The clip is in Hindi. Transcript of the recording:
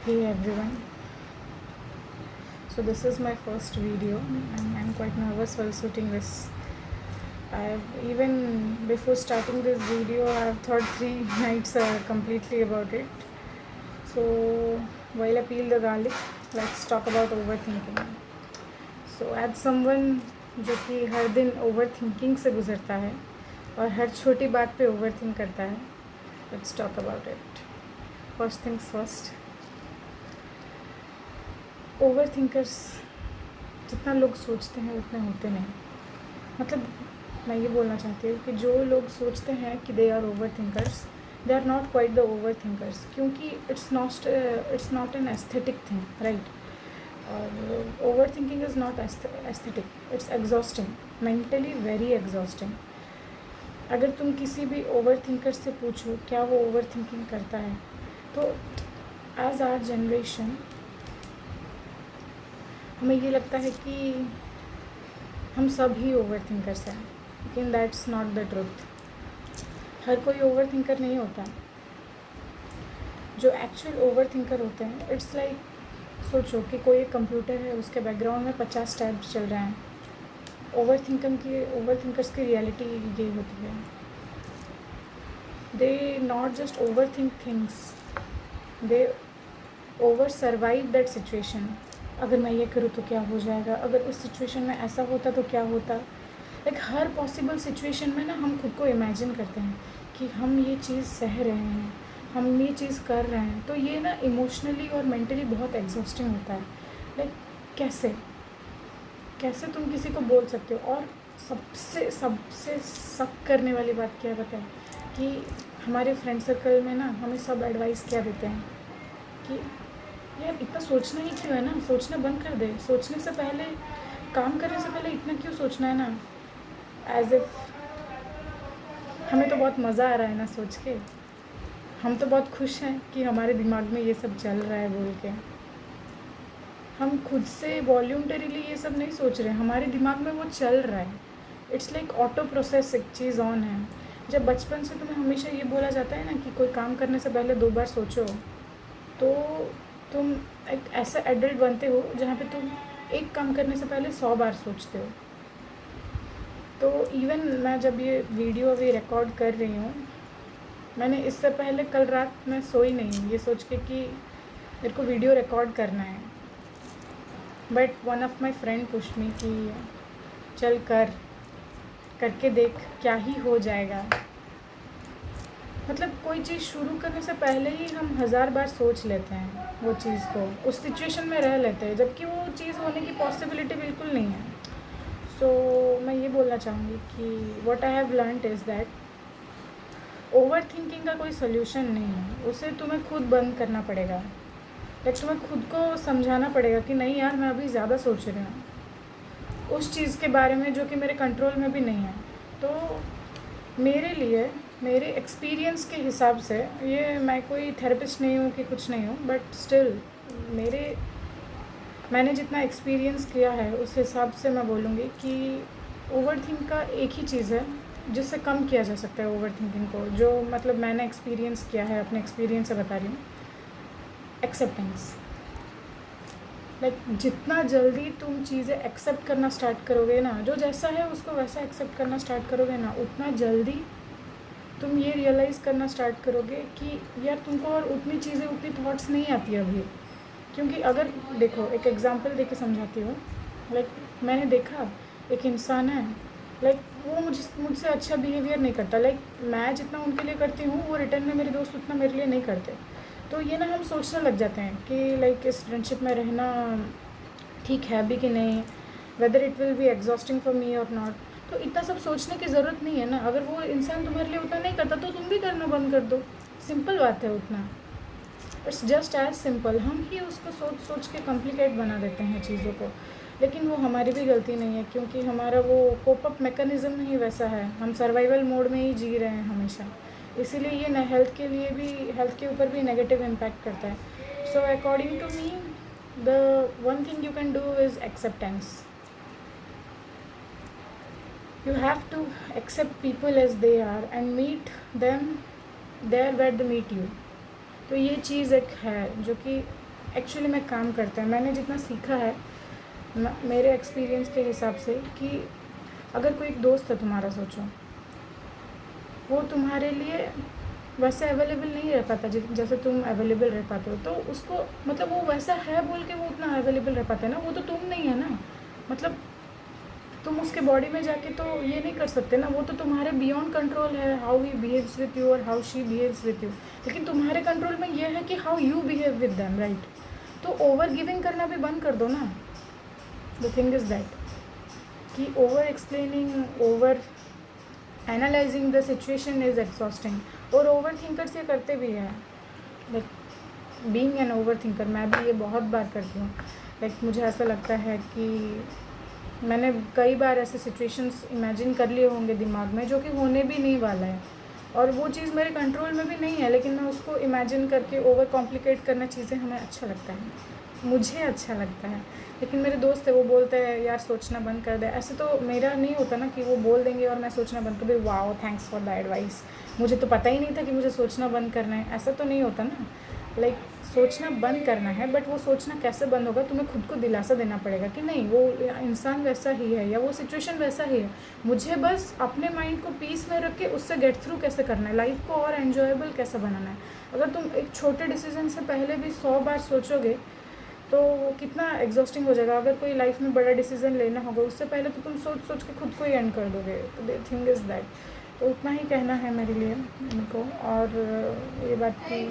Hey everyone, so this is my first video and I'm quite nervous while shooting this. I've even before starting this video I've thought 3 nights completely about it. So while I peel the garlic, let's talk about overthinking. So as someone जो कि हर दिन ओवरथिंकिंग से गुजरता है और हर छोटी बात पे ओवरथिंक करता है, let's talk about it. First things first, over thinkers जितना लोग सोचते हैं उतने होते नहीं. मतलब मैं ये बोलना चाहती हूँ कि जो लोग सोचते हैं कि they are overthinkers, they are not quite the overthinkers, क्योंकि it's not an aesthetic thing, right. और overthinking is not aesthetic, it's exhausting, mentally very exhausting. अगर तुम किसी भी ओवर थिंकर से पूछो क्या वो ओवर थिंकिंग करता है, तो एज आवर जनरेशन हमें ये लगता है कि हम सब ही ओवर थिंकर्स हैं, लेकिन दैट्स नॉट द ट्रुथ. हर कोई ओवर थिंकर नहीं होता. जो एक्चुअल ओवर थिंकर होते हैं, इट्स लाइक सोचो कि कोई एक कंप्यूटर है, उसके बैकग्राउंड में 50 टैब्स चल रहे हैं. ओवर थिंकर्स की रियलिटी ये होती है. They not just over think things, they over survive that situation. अगर मैं ये करूँ तो क्या हो जाएगा, अगर उस सिचुएशन में ऐसा होता तो क्या होता. लाइक हर पॉसिबल सिचुएशन में ना हम खुद को इमेजिन करते हैं कि हम ये चीज़ सह रहे हैं, हम ये चीज़ कर रहे हैं. तो ये ना इमोशनली और मेंटली बहुत एग्जॉस्टिंग होता है. लाइक कैसे कैसे तुम किसी को बोल सकते हो. और सबसे सबसे शक करने वाली बात क्या पता है, कि हमारे फ्रेंड सर्कल में ना हमें सब एडवाइस क्या देते हैं कि यार इतना सोचना ही क्यों है ना, सोचना बंद कर दे, सोचने से पहले, काम करने से पहले इतना क्यों सोचना है ना. एज इफ हमें तो बहुत मज़ा आ रहा है ना सोच के, हम तो बहुत खुश हैं कि हमारे दिमाग में ये सब चल रहा है बोल के. हम खुद से वॉल्यूंटरीली ये सब नहीं सोच रहे, हमारे दिमाग में वो चल रहा है. इट्स लाइक ऑटो प्रोसेस एक चीज़ ऑन है. जब बचपन से तुम्हें हमेशा ये बोला जाता है ना कि कोई काम करने से पहले 2 बार सोचो, तो तुम एक ऐसा एडल्ट बनते हो जहाँ पे तुम एक काम करने से पहले 100 बार सोचते हो. तो इवन मैं जब ये वीडियो अभी रिकॉर्ड कर रही हूँ, मैंने इससे पहले कल रात में सोई नहीं ये सोच के कि मेरे को वीडियो रिकॉर्ड करना है. But one of my friend push me कि चल करके देख क्या ही हो जाएगा. मतलब कोई चीज़ शुरू करने से पहले ही हम 1000 बार सोच लेते हैं वो चीज़ को, उस सिचुएशन में रह लेते हैं, जबकि वो चीज़ होने की पॉसिबिलिटी बिल्कुल नहीं है. सो मैं ये बोलना चाहूँगी कि what I have learned is that over thinking का कोई सोल्यूशन नहीं है. उसे तुम्हें खुद बंद करना पड़ेगा. लाइक तुम्हें खुद को समझाना पड़ेगा कि नहीं यार, मैं अभी ज़्यादा सोच रही हूँ उस चीज़ के बारे में जो कि मेरे कंट्रोल में भी नहीं है. तो मेरे लिए, मेरे एक्सपीरियंस के हिसाब से, ये मैं कोई थेरेपिस्ट नहीं हूँ कि कुछ नहीं हूँ, बट स्टिल मैंने जितना एक्सपीरियंस किया है उस हिसाब से मैं बोलूँगी कि ओवर थिंक का एक ही चीज़ है जिससे कम किया जा सकता है ओवर थिंकिंग को. जो मतलब मैंने एक्सपीरियंस किया है, अपने एक्सपीरियंस से बता रही हूँ. एक्सेप्टेंस. लाइक जितना जल्दी तुम चीज़ें एक्सेप्ट करना स्टार्ट करोगे ना, जो जैसा है उसको वैसा एक्सेप्ट करना स्टार्ट करोगे ना, उतना जल्दी तुम ये रियलाइज़ करना स्टार्ट करोगे कि यार तुमको और उतनी चीज़ें, उतनी थॉट्स नहीं आती अभी. क्योंकि अगर देखो, एक एग्जांपल दे के समझाती हूँ. लाइक मैंने देखा एक इंसान है, लाइक वो मुझसे अच्छा बिहेवियर नहीं करता. लाइक मैं जितना उनके लिए करती हूँ वो रिटर्न में मेरे दोस्त उतना मेरे लिए नहीं करते. तो ये ना हम सोचने लग जाते हैं कि लाइक इस फ्रेंडशिप में रहना ठीक है भी कि नहीं, whether it will be exhausting for me और नॉट. तो इतना सब सोचने की ज़रूरत नहीं है ना. अगर वो इंसान तुम्हारे लिए उतना नहीं करता तो तुम भी करना बंद कर दो. सिंपल बात है उतना. It's just as simple. हम ही उसको सोच सोच के कॉम्प्लिकेट बना देते हैं चीज़ों को. लेकिन वो हमारी भी गलती नहीं है, क्योंकि हमारा वो कोप अप मैकेनिज़्म ही वैसा है. हम सर्वाइवल मोड में ही जी रहे हैं हमेशा. इसीलिए ये न हेल्थ के ऊपर भी नेगेटिव इम्पैक्ट करता है. So according to me, the one thing you can do is acceptance. You have to accept people as they are and meet them there where they meet you. तो ये चीज़ एक है जो कि एक्चुअली में काम करता है। मैंने जितना सीखा है मेरे एक्सपीरियंस के हिसाब से कि अगर कोई एक दोस्त है तुम्हारा, सोचो वो तुम्हारे लिए वैसे अवेलेबल नहीं रह पाता जैसे तुम अवेलेबल रह पाते हो, तो उसको मतलब वो वैसा है बोल के वो उतना अवेलेबल रह पाता है ना, वो तो तुम नहीं है ना। मतलब तुम उसके बॉडी में जाके तो ये नहीं कर सकते ना, वो तो तुम्हारे बियॉन्ड कंट्रोल है, how he behaves with you और how she behaves with you. लेकिन तुम्हारे कंट्रोल में ये है कि how you behave with them, right. तो ओवर गिविंग करना भी बंद कर दो ना। द थिंग इज़ दैट कि overexplaining, overanalysing the situation is exhausting. और ओवर थिंकर्स ये करते भी हैं, like being an overthinker, मैं भी ये बहुत बार करती हूँ। लाइक मुझे ऐसा लगता है कि मैंने कई बार ऐसे सिचुएशंस इमेजिन कर लिए होंगे दिमाग में जो कि होने भी नहीं वाला है, और वो चीज़ मेरे कंट्रोल में भी नहीं है, लेकिन मैं उसको इमेजिन करके ओवर कॉम्प्लिकेट करना चीज़ें हमें अच्छा लगता है, मुझे अच्छा लगता है। लेकिन मेरे दोस्त है वो बोलते हैं यार सोचना बंद कर दे। ऐसे तो मेरा नहीं होता ना कि वो बोल देंगे और मैं सोचना बंद कर दूँ, wow thanks for the advice, मुझे तो पता ही नहीं था कि मुझे सोचना बंद करना है। ऐसा तो नहीं होता ना। लाइक सोचना बंद करना है, बट वो सोचना कैसे बंद होगा, तुम्हें खुद को दिलासा देना पड़ेगा कि नहीं वो इंसान वैसा ही है या वो सिचुएशन वैसा ही है। मुझे बस अपने माइंड को पीस में रख के उससे गेट थ्रू कैसे करना है, लाइफ को और एन्जॉयबल कैसे बनाना है। अगर तुम एक छोटे डिसीजन से पहले भी 100 बार सोचोगे तो वो कितना एग्जॉस्टिंग हो जाएगा। अगर कोई लाइफ में बड़ा डिसीजन लेना होगा उससे पहले तो तुम सोच सोच के खुद को ही एंड कर दोगे। तो द थिंग इज़ दैट, तो उतना ही कहना है मेरे लिए उनको। और ये बात की